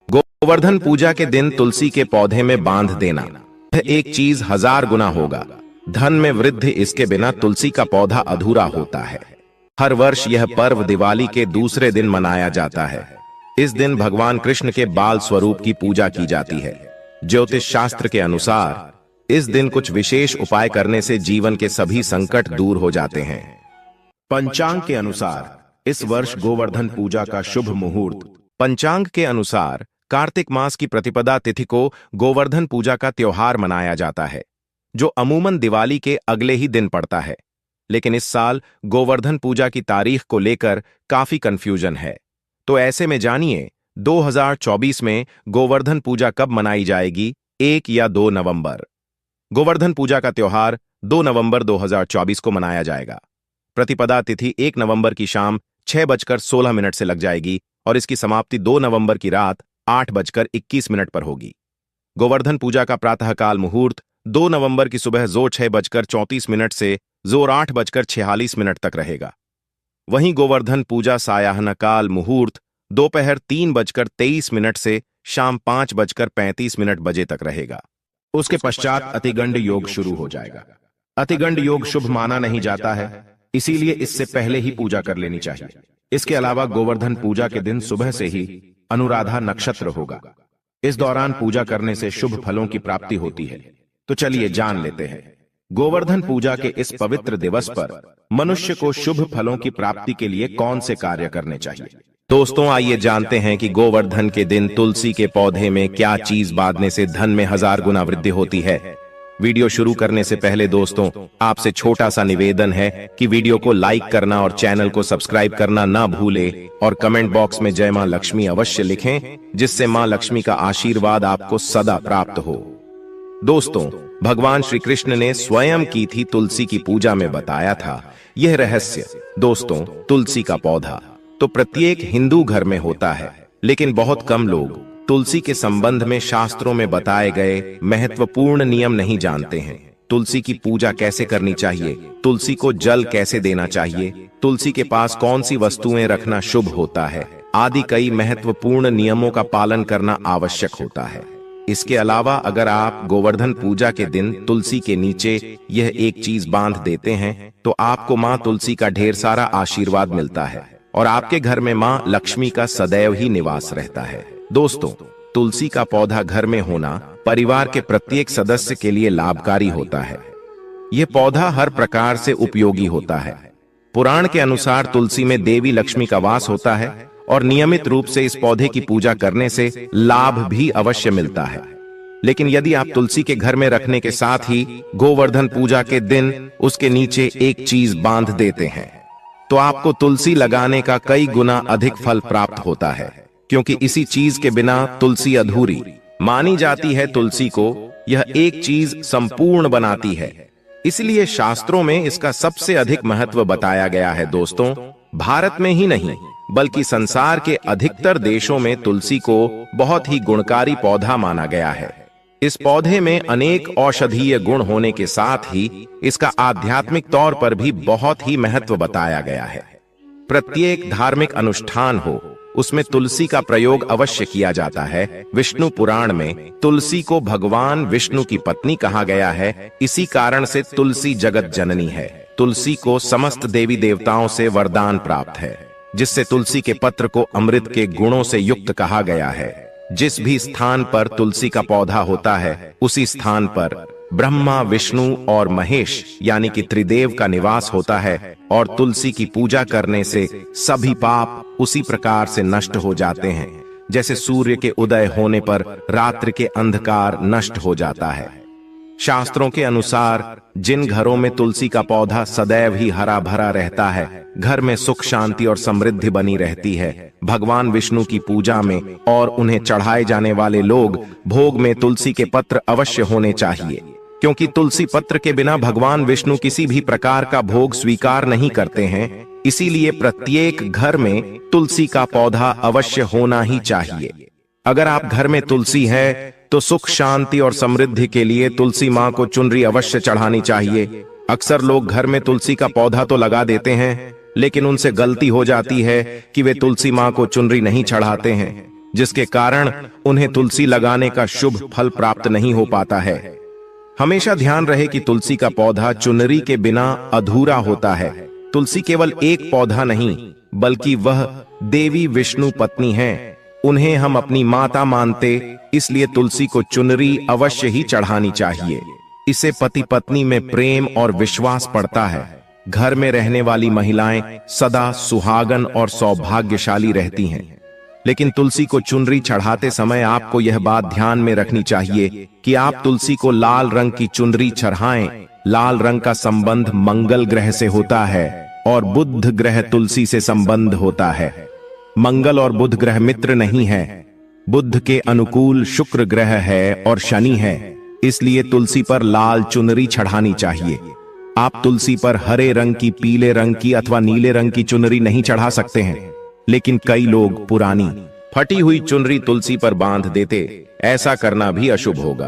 गोवर्धन पूजा के दिन तुलसी के पौधे में बांध देना यह एक चीज 1000 गुना होगा। धन में वृद्धि, इसके बिना तुलसी का पौधा अधूरा होता है। हर वर्ष यह पर्व दिवाली के दूसरे दिन मनाया जाता है। इस दिन भगवान कृष्ण के बाल स्वरूप की पूजा की जाती है। ज्योतिष शास्त्र के अनुसार इस दिन कुछ विशेष उपाय करने से जीवन के सभी संकट दूर हो जाते हैं। पंचांग के अनुसार इस वर्ष गोवर्धन पूजा का शुभ मुहूर्त। पंचांग के अनुसार कार्तिक मास की प्रतिपदा तिथि को गोवर्धन पूजा का त्योहार मनाया जाता है, जो अमूमन दिवाली के अगले ही दिन पड़ता है। लेकिन इस साल गोवर्धन पूजा की तारीख को लेकर काफी कंफ्यूजन है। तो ऐसे में जानिए 2024 में गोवर्धन पूजा कब मनाई जाएगी, 1 या 2 नवंबर। गोवर्धन पूजा का त्योहार 2 नवंबर 2024 को मनाया जाएगा। प्रतिपदा तिथि 1 नवंबर की शाम 6:16 से लग जाएगी और इसकी समाप्ति 2 नवंबर की रात 8:21 पर होगी। गोवर्धन पूजा का प्रातःकाल मुहूर्त 2 नवंबर की सुबह जोर 6:34 से जोर 8:46 तक रहेगा। वहीं गोवर्धन पूजा सायाहन काल मुहूर्त दोपहर 3:23 से शाम 5:35 बजे तक रहेगा। उसके पश्चात अतिगंड योग शुरू हो जाएगा। अतिगंड योग शुभ माना नहीं जाता है, इसीलिए इससे पहले ही पूजा कर लेनी चाहिए। इसके अलावा गोवर्धन पूजा के दिन सुबह से ही अनुराधा नक्षत्र होगा। इस दौरान पूजा करने से शुभ फलों की प्राप्ति होती है। तो चलिए जान लेते हैं गोवर्धन पूजा के इस पवित्र दिवस पर मनुष्य को शुभ फलों की प्राप्ति के लिए कौन से कार्य करने चाहिए। दोस्तों, आइए जानते हैं कि गोवर्धन के दिन तुलसी के पौधे में क्या चीज बांधने से धन में 1000 गुना वृद्धि होती है। वीडियो शुरू करने से पहले दोस्तों, आपसे छोटा सा निवेदन है कि वीडियो को लाइक करना और चैनल को सब्सक्राइब करना ना भूलें और कमेंट बॉक्स में जय मां लक्ष्मी अवश्य लिखें, जिससे मां लक्ष्मी का आशीर्वाद आपको सदा प्राप्त हो। दोस्तों, भगवान श्री कृष्ण ने स्वयं की थी तुलसी की पूजा में बताया था यह रहस्य। दोस्तों, तुलसी का पौधा तो प्रत्येक हिंदू घर में होता है, लेकिन बहुत कम लोग तुलसी के संबंध में शास्त्रों में बताए गए महत्वपूर्ण नियम नहीं जानते हैं। तुलसी की पूजा कैसे करनी चाहिए, तुलसी को जल कैसे देना चाहिए, तुलसी के पास कौन सी वस्तुएं रखना शुभ होता है आदि कई महत्वपूर्ण नियमों का पालन करना आवश्यक होता है। इसके अलावा अगर आप गोवर्धन पूजा के दिन तुलसी के नीचे यह एक चीज बांध देते हैं तो आपको मां तुलसी का ढेर सारा आशीर्वाद मिलता है और आपके घर में मां लक्ष्मी का सदैव ही निवास रहता है। दोस्तों, तुलसी का पौधा घर में होना परिवार के प्रत्येक सदस्य के लिए लाभकारी होता है। यह पौधा हर प्रकार से उपयोगी होता है। पुराण के अनुसार तुलसी में देवी लक्ष्मी का वास होता है और नियमित रूप से इस पौधे की पूजा करने से लाभ भी अवश्य मिलता है। लेकिन यदि आप तुलसी के घर में रखने के साथ ही गोवर्धन पूजा के दिन उसके नीचे एक चीज बांध देते हैं तो आपको तुलसी लगाने का कई गुना अधिक फल प्राप्त होता है, क्योंकि इसी चीज के बिना तुलसी अधूरी मानी जाती है। तुलसी को यह एक चीज संपूर्ण बनाती है, इसलिए शास्त्रों में इसका सबसे अधिक महत्व बताया गया है। दोस्तों, भारत में ही नहीं बल्कि संसार के अधिकतर देशों में तुलसी को बहुत ही गुणकारी पौधा माना गया है। इस पौधे में अनेक औषधीय गुण होने के साथ ही इसका आध्यात्मिक तौर पर भी बहुत ही महत्व बताया गया है। प्रत्येक धार्मिक अनुष्ठान हो उसमें तुलसी का प्रयोग अवश्य किया जाता है। विष्णु पुराण में तुलसी को भगवान विष्णु की पत्नी कहा गया है। इसी कारण से तुलसी जगत जननी है। तुलसी को समस्त देवी देवताओं से वरदान प्राप्त है, जिससे तुलसी के पत्र को अमृत के गुणों से युक्त कहा गया है। जिस भी स्थान पर तुलसी का पौधा होता है उसी स्थान पर ब्रह्मा, विष्णु और महेश यानी कि त्रिदेव का निवास होता है और तुलसी की पूजा करने से सभी पाप उसी प्रकार से नष्ट हो जाते हैं जैसे सूर्य के उदय होने पर रात्रि के अंधकार नष्ट हो जाता है। शास्त्रों के अनुसार जिन घरों में तुलसी का पौधा सदैव ही हरा भरा रहता है, घर में सुख शांति और समृद्धि बनी रहती है। भगवान विष्णु की पूजा में और उन्हें चढ़ाए जाने वाले लोग भोग में तुलसी के पत्र अवश्य होने चाहिए, क्योंकि तुलसी पत्र के बिना भगवान विष्णु किसी भी प्रकार का भोग स्वीकार नहीं करते हैं। इसीलिए प्रत्येक घर में तुलसी का पौधा अवश्य होना ही चाहिए। अगर आप घर में तुलसी है तो सुख शांति और समृद्धि के लिए तुलसी मां को चुनरी अवश्य चढ़ानी चाहिए। अक्सर लोग घर में तुलसी का पौधा तो लगा देते हैं, लेकिन उनसे गलती हो जाती है कि वे तुलसी मां को चुनरी नहीं चढ़ाते हैं, जिसके कारण उन्हें तुलसी लगाने का शुभ फल प्राप्त नहीं हो पाता है। हमेशा ध्यान रहे कि तुलसी का पौधा चुनरी के बिना अधूरा होता है। तुलसी केवल एक पौधा नहीं, बल्कि वह देवी विष्णु पत्नी है। उन्हें हम अपनी माता मानते, इसलिए तुलसी को चुनरी अवश्य ही चढ़ानी चाहिए। इससे पति पत्नी में प्रेम और विश्वास बढ़ता है। घर में रहने वाली महिलाएं सदा सुहागन और सौभाग्यशाली रहती हैं। लेकिन तुलसी को चुनरी चढ़ाते समय आपको यह बात ध्यान में रखनी चाहिए कि आप तुलसी को लाल रंग की चुनरी चढ़ाएं। लाल रंग का संबंध मंगल ग्रह से होता है और बुध ग्रह तुलसी से संबंध होता है। मंगल और बुध ग्रह मित्र नहीं है। बुध के अनुकूल शुक्र ग्रह है और शनि है, इसलिए तुलसी पर लाल चुनरी चढ़ानी चाहिए। आप तुलसी पर हरे रंग की, पीले रंग की अथवा नीले रंग की चुनरी नहीं चढ़ा सकते हैं। लेकिन कई लोग पुरानी फटी हुई चुनरी तुलसी पर बांध देते। ऐसा करना भी अशुभ होगा।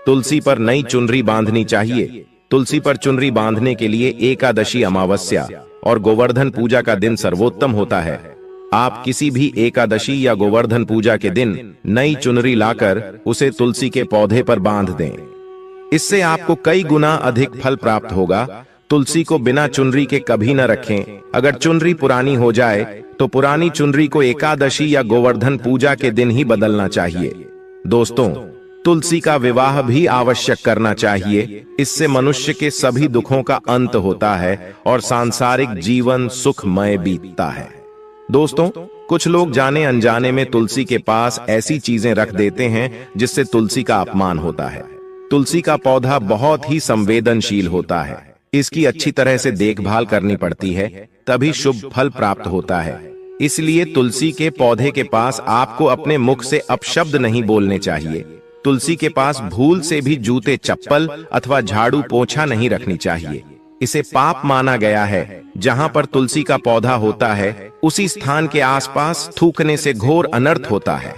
तुलसी पर नई चुनरी बांधनी चाहिए। तुलसी पर चुनरी बांधने के लिए एकादशी, अमावस्या और गोवर्धन पूजा का दिन सर्वोत्तम होता है। आप किसी भी एकादशी या गोवर्धन पूजा के दिन नई चुनरी लाकर उसे तुलसी के पौधे पर बांध दें। इससे आपको कई गुना अधिक फल प्राप्त होगा। तुलसी को बिना चुनरी के कभी न रखें। अगर चुनरी पुरानी हो जाए तो पुरानी चुनरी को एकादशी या गोवर्धन पूजा के दिन ही बदलना चाहिए। दोस्तों, तुलसी का विवाह भी आवश्यक करना चाहिए। इससे मनुष्य के सभी दुखों का अंत होता है और सांसारिक जीवन सुखमय बीतता है। दोस्तों, कुछ लोग जाने अनजाने में तुलसी के पास ऐसी चीजें रख देते हैं जिससे तुलसी का अपमान होता है। तुलसी का पौधा बहुत ही संवेदनशील होता है। इसकी अच्छी तरह से देखभाल करनी पड़ती है, तभी शुभ फल प्राप्त होता है। इसलिए तुलसी के पौधे के पास आपको अपने मुख से अपशब्द नहीं बोलने चाहिए। तुलसी के पास भूल से भी जूते, चप्पल अथवा झाड़ू पोछा नहीं रखनी चाहिए। इसे पाप माना गया है। जहां पर तुलसी का पौधा होता है, उसी स्थान के आसपास थूकने से घोर अनर्थ होता है।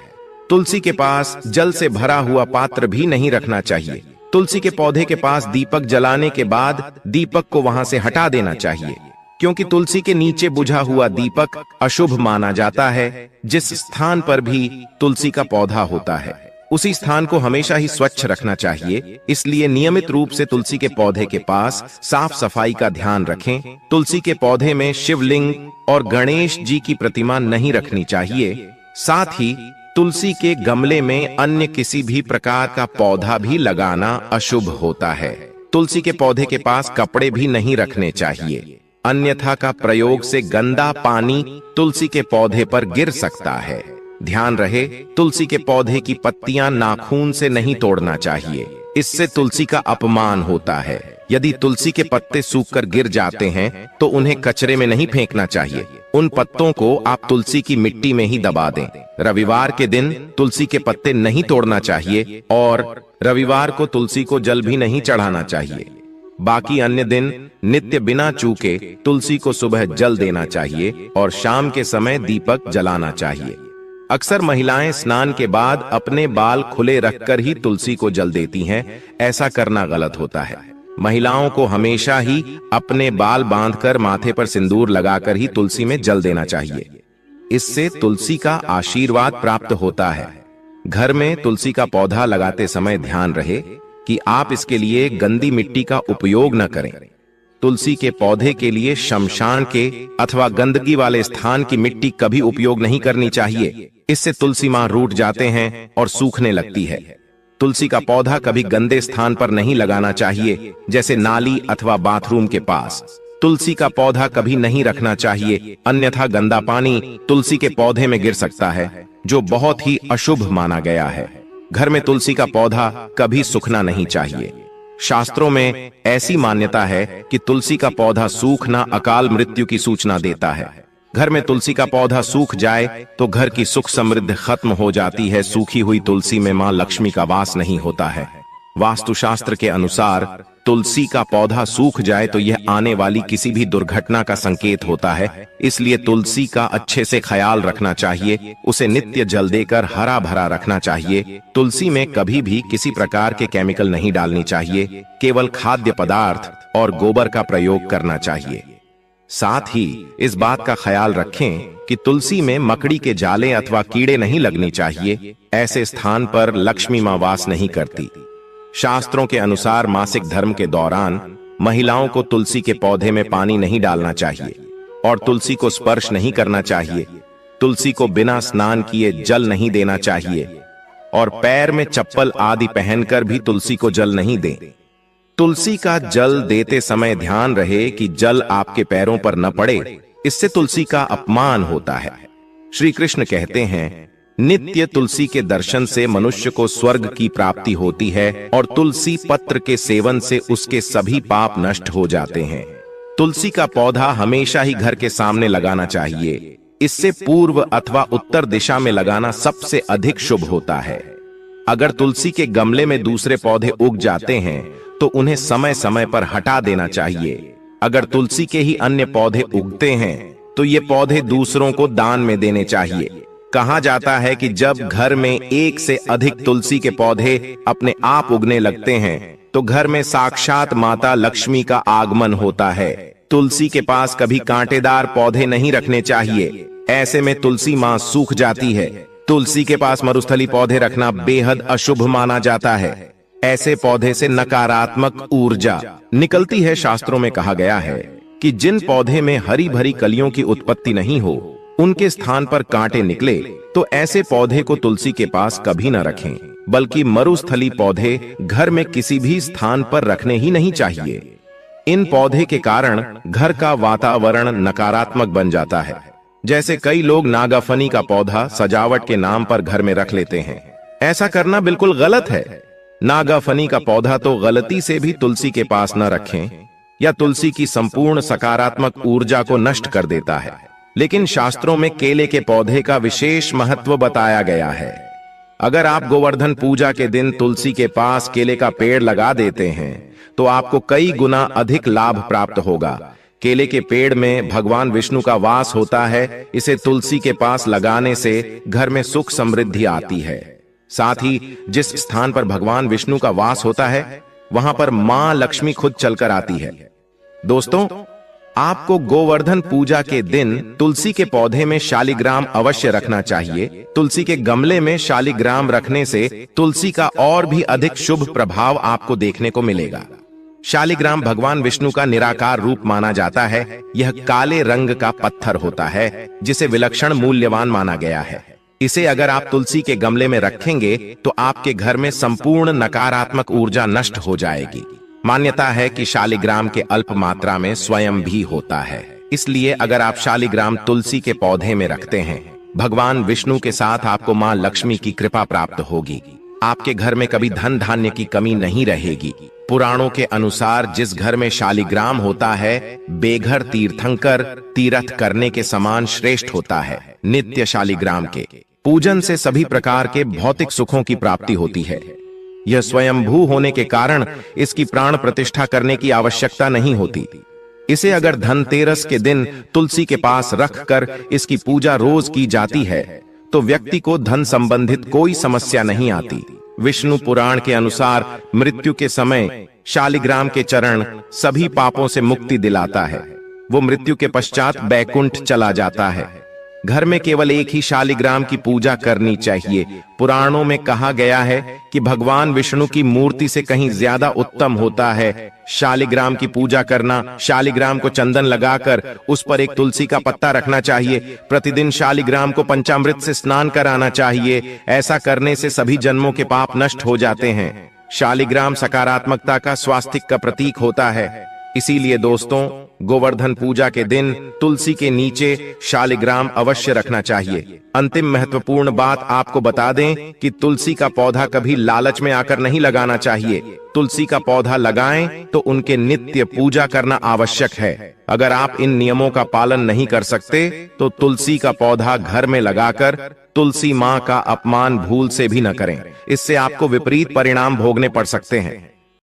तुलसी के पास जल से भरा हुआ पात्र भी नहीं रखना चाहिए। तुलसी के पौधे के पास दीपक जलाने के बाद दीपक को वहां से हटा देना चाहिए, क्योंकि तुलसी के नीचे बुझा हुआ दीपक अशुभ माना जाता है। जिस स्थान पर भी तुलसी का पौधा होता है, उसी स्थान को हमेशा ही स्वच्छ रखना चाहिए। इसलिए नियमित रूप से तुलसी के पौधे के पास साफ सफाई का ध्यान रखें। तुलसी के पौधे में शिवलिंग और गणेश जी की प्रतिमा नहीं रखनी चाहिए। साथ ही तुलसी के गमले में अन्य किसी भी प्रकार का पौधा भी लगाना अशुभ होता है। तुलसी के पौधे के पास कपड़े भी नहीं रखने चाहिए, अन्यथा का प्रयोग से गंदा पानी तुलसी के पौधे पर गिर सकता है। ध्यान रहे, तुलसी के पौधे की पत्तियां नाखून से नहीं तोड़ना चाहिए, इससे तुलसी का अपमान होता है। यदि तुलसी के पत्ते सूखकर गिर जाते हैं तो उन्हें कचरे में नहीं फेंकना चाहिए। उन पत्तों को आप तुलसी की मिट्टी में ही दबा दें। रविवार के दिन तुलसी के पत्ते नहीं तोड़ना चाहिए और रविवार को तुलसी को जल भी नहीं चढ़ाना चाहिए। बाकी अन्य दिन नित्य बिना चूके तुलसी को सुबह जल देना चाहिए और शाम के समय दीपक जलाना चाहिए। अक्सर महिलाएं स्नान के बाद अपने बाल खुले रखकर ही तुलसी को जल देती हैं। ऐसा करना गलत होता है। महिलाओं को हमेशा ही अपने बाल बांधकर माथे पर सिंदूर लगाकर ही तुलसी में जल देना चाहिए। इससे तुलसी का आशीर्वाद प्राप्त होता है। घर में तुलसी का पौधा लगाते समय ध्यान रहे कि आप इसके लिए गंदी मिट्टी का उपयोग न करें। तुलसी के पौधे के लिए शमशान के अथवा गंदगी वाले स्थान की मिट्टी कभी उपयोग नहीं करनी चाहिए। इससे तुलसी मां रूठ जाते हैं और सूखने लगती है। तुलसी का पौधा कभी गंदे स्थान पर नहीं लगाना चाहिए, जैसे नाली अथवा बाथरूम के पास। तुलसी का पौधा कभी नहीं रखना चाहिए, अन्यथा गंदा पानी तुलसी के पौधे में गिर सकता है, जो बहुत ही अशुभ माना गया है। घर में तुलसी का पौधा कभी सूखना नहीं चाहिए। शास्त्रों में ऐसी मान्यता है कि तुलसी का पौधा सूखना अकाल मृत्यु की सूचना देता है। घर में तुलसी का पौधा सूख जाए तो घर की सुख समृद्धि खत्म हो जाती है। सूखी हुई तुलसी में मां लक्ष्मी का वास नहीं होता है। वास्तुशास्त्र के अनुसार तुलसी का पौधा सूख जाए तो यह आने वाली किसी भी दुर्घटना का संकेत होता है। इसलिए तुलसी का अच्छे से ख्याल रखना चाहिए, उसे नित्य जल देकर हरा भरा रखना चाहिए। तुलसी में कभी भी किसी प्रकार के केमिकल नहीं डालनी चाहिए, केवल खाद्य पदार्थ और गोबर का प्रयोग करना चाहिए। साथ ही इस बात का ख्याल रखें कि तुलसी में मकड़ी के जाले अथवा कीड़े नहीं लगने चाहिए। ऐसे स्थान पर लक्ष्मी मां वास नहीं करती। शास्त्रों के अनुसार मासिक धर्म के दौरान महिलाओं को तुलसी के पौधे में पानी नहीं डालना चाहिए और तुलसी को स्पर्श नहीं करना चाहिए। तुलसी को बिना स्नान किए जल नहीं देना चाहिए और पैर में चप्पल आदि पहनकर भी तुलसी को जल नहीं दें। तुलसी का जल देते समय ध्यान रहे कि जल आपके पैरों पर न पड़े, इससे तुलसी का अपमान होता है। श्री कृष्ण कहते हैं, नित्य तुलसी के दर्शन से मनुष्य को स्वर्ग की प्राप्ति होती है और तुलसी पत्र के सेवन से उसके सभी पाप नष्ट हो जाते हैं। तुलसी का पौधा हमेशा ही घर के सामने लगाना चाहिए। इससे पूर्व अथवा उत्तर दिशा में लगाना सबसे अधिक शुभ होता है। अगर तुलसी के गमले में दूसरे पौधे उग जाते हैं तो उन्हें समय समय पर हटा देना चाहिए। अगर तुलसी के ही अन्य पौधे उगते हैं तो ये पौधे दूसरों को दान में देने चाहिए। कहा जाता है कि जब घर में एक से अधिक तुलसी के पौधे अपने आप उगने लगते हैं तो घर में साक्षात माता लक्ष्मी का आगमन होता है। तुलसी के पास कभी कांटेदार पौधे नहीं रखने चाहिए, ऐसे में तुलसी मां सूख जाती है। तुलसी के पास मरुस्थली पौधे रखना बेहद अशुभ माना जाता है। ऐसे पौधे से नकारात्मक ऊर्जा निकलती है। शास्त्रों में कहा गया है कि जिन पौधे में हरी भरी कलियों की उत्पत्ति नहीं हो, उनके स्थान पर कांटे निकले तो ऐसे पौधे को तुलसी के पास कभी न रखें, बल्कि मरुस्थली पौधे घर में किसी भी स्थान पर रखने ही नहीं चाहिए। इन पौधे के कारण घर का वातावरण नकारात्मक बन जाता है। जैसे कई लोग नागाफनी का पौधा सजावट के नाम पर घर में रख लेते हैं। ऐसा करना बिल्कुल गलत है। नागाफनी का पौधा तो गलती से भी तुलसी के पास न रखें या तुलसी की संपूर्ण सकारात्मक ऊर्जा को नष्ट कर देता है। लेकिन शास्त्रों में केले के पौधे का विशेष महत्व बताया गया है। अगर आप गोवर्धन पूजा के दिन तुलसी के पास केले का पेड़ लगा देते हैं तो आपको कई गुना अधिक लाभ प्राप्त होगा। केले के पेड़ में भगवान विष्णु का वास होता है। इसे तुलसी के पास लगाने से घर में सुख समृद्धि आती है। साथ ही जिस स्थान पर भगवान विष्णु का वास होता है वहां पर मां लक्ष्मी खुद चलकर आती है। दोस्तों, आपको गोवर्धन पूजा के दिन तुलसी के पौधे में शालिग्राम अवश्य रखना चाहिए। तुलसी के गमले में शालिग्राम रखने से तुलसी का और भी अधिक शुभ प्रभाव आपको देखने को मिलेगा। शालिग्राम भगवान विष्णु का निराकार रूप माना जाता है। यह काले रंग का पत्थर होता है जिसे विलक्षण मूल्यवान माना गया है। इसे अगर आप तुलसी के गमले में रखेंगे तो आपके घर में संपूर्ण नकारात्मक ऊर्जा नष्ट हो जाएगी। मान्यता है कि शालिग्राम के अल्प मात्रा में स्वयं भी होता है, इसलिए अगर आप शालिग्राम तुलसी के पौधे में रखते हैं, भगवान विष्णु के साथ आपको मां लक्ष्मी की कृपा प्राप्त होगी। आपके घर में कभी धन धान्य की कमी नहीं रहेगी। पुराणों के अनुसार जिस घर में शालिग्राम होता है, बेघर तीर्थंकर तीर्थ करने के समान श्रेष्ठ होता है। नित्य शालिग्राम के पूजन से सभी प्रकार के भौतिक सुखों की प्राप्ति होती है। यह स्वयंभू होने के कारण इसकी प्राण प्रतिष्ठा करने की आवश्यकता नहीं होती। इसे अगर धनतेरस के दिन तुलसी के पास रखकर इसकी पूजा रोज की जाती है तो व्यक्ति को धन संबंधित कोई समस्या नहीं आती। विष्णु पुराण के अनुसार मृत्यु के समय शालिग्राम के चरण सभी पापों से मुक्ति दिलाता है। वो मृत्यु के पश्चात बैकुंठ चला जाता है। घर में केवल एक ही शालिग्राम की पूजा करनी चाहिए। पुराणों में कहा गया है कि भगवान विष्णु की मूर्ति से कहीं ज्यादा उत्तम होता है शालिग्राम की पूजा करना। शालिग्राम को चंदन लगाकर उस पर एक तुलसी का पत्ता रखना चाहिए। प्रतिदिन शालिग्राम को पंचामृत से स्नान कराना चाहिए। ऐसा करने से सभी जन्मों के पाप नष्ट हो जाते हैं। शालिग्राम सकारात्मकता का स्वास्तिक का प्रतीक होता है। इसीलिए दोस्तों, गोवर्धन पूजा के दिन तुलसी के नीचे शालिग्राम अवश्य रखना चाहिए। अंतिम महत्वपूर्ण बात आपको बता दें कि तुलसी का पौधा कभी लालच में आकर नहीं लगाना चाहिए। तुलसी का पौधा लगाएं तो उनके नित्य पूजा करना आवश्यक है। अगर आप इन नियमों का पालन नहीं कर सकते तो तुलसी का पौधा घर में लगाकर तुलसी मां का अपमान भूल से भी न करें। इससे आपको विपरीत परिणाम भोगने पड़ सकते हैं।